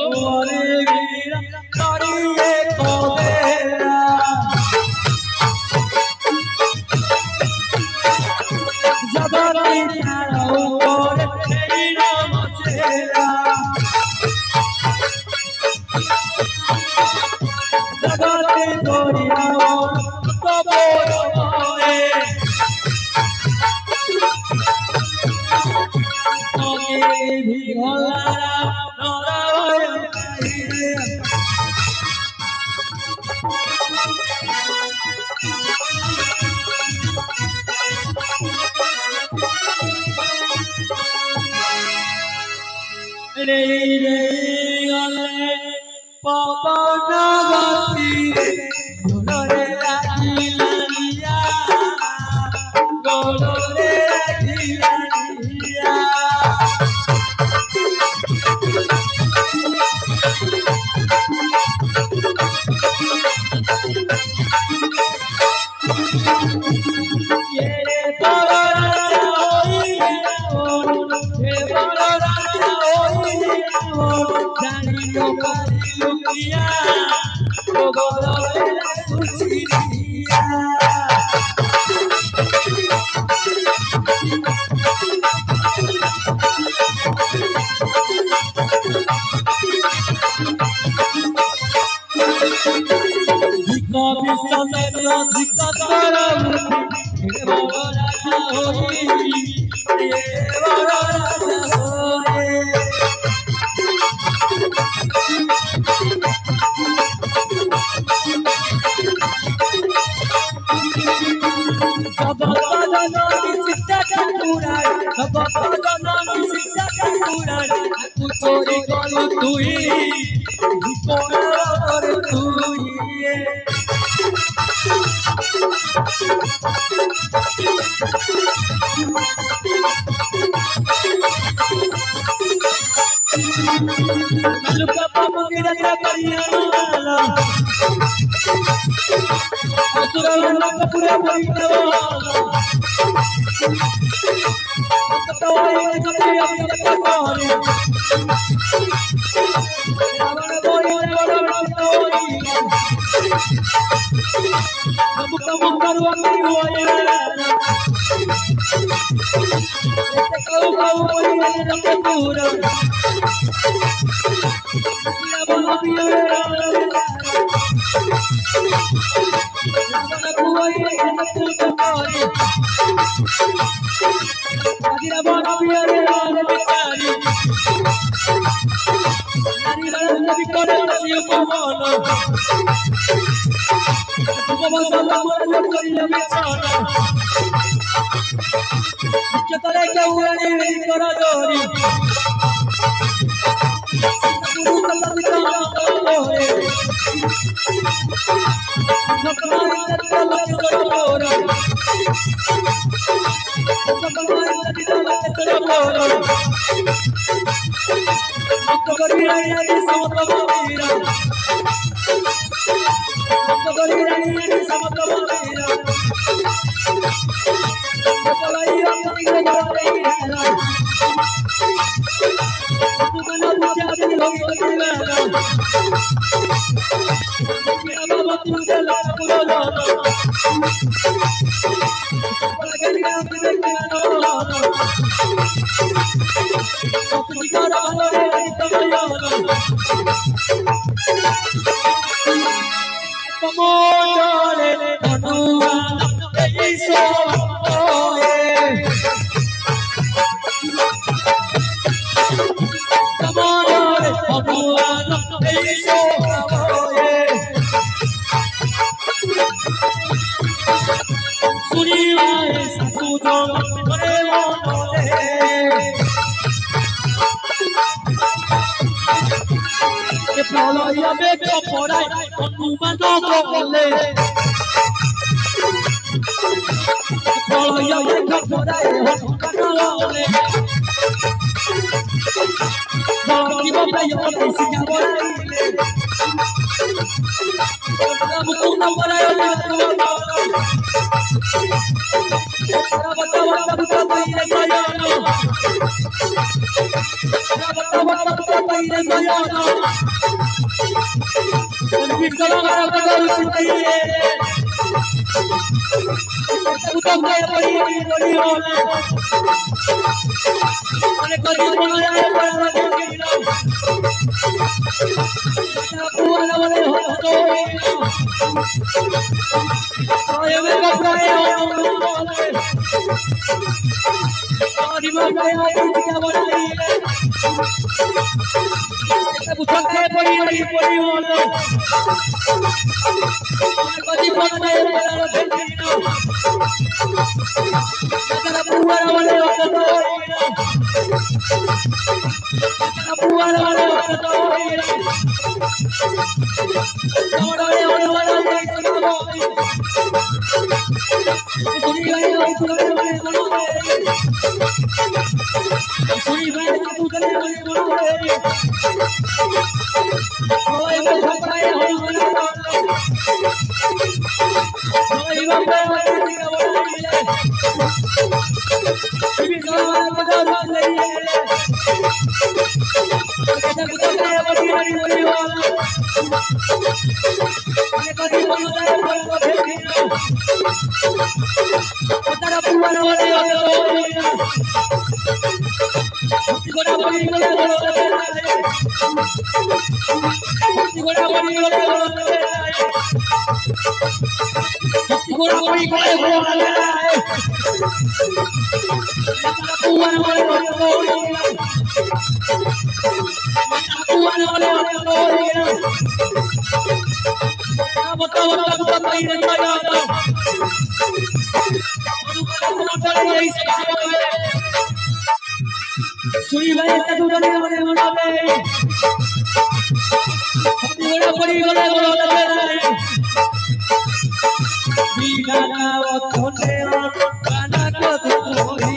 ওরে গিরা করিয়ে কবেরা জবানি ছাড়াও করে এই নাম চেরা জগতে করিয়াও কবর ভয়ে তোকে ভিড়লারা নরায় চাইরে রে রে গলে পবন গতি গোলরে রাখিলানিয়া গোলরে রাখিলানিয়া এরে বড় রাজা হইলে হে বড় রাজা হইলে জানিলো পারিলো কিয়া ও গোলরে রাখিলানিয়া কবি চন্দ্র জিকতরম হে বড় রাজা হই হে বড় রাজা হই জগত জননী সীতা ঠাকুরাই জগত জননী সীতা ঠাকুরাই আকু চোরি গলু তুই কোণর তুই लुका पापा गिरा करियाना असुरा लंका पूरा बोलवा कतवाई कतई अपने कतवाई रावण बोली बड़ा कतवाई अब कम करवा नहीं हुआ कऊ कऊ बोली रंग पूरा Bagi bapa yo isi kabore. Kamu tu nampak yo bata bata bata baile sayano. Bata bata bata baile sayano. Bicara gara gara usiye. Buta kaya padi padi hola. Ane kadi mana ya para kilo. Aku ala wale hoto. Ayo mereka kaya hola. Adi mana ya kita boleh. Kita buta kaya padi padi hola. Ane kadi mana ya para kilo. Aku ala wale hoto. Aku ala wale hoto. Suri bhai satu jane mane mane Pura puri gole gole rai Bina na othone kana ko thoi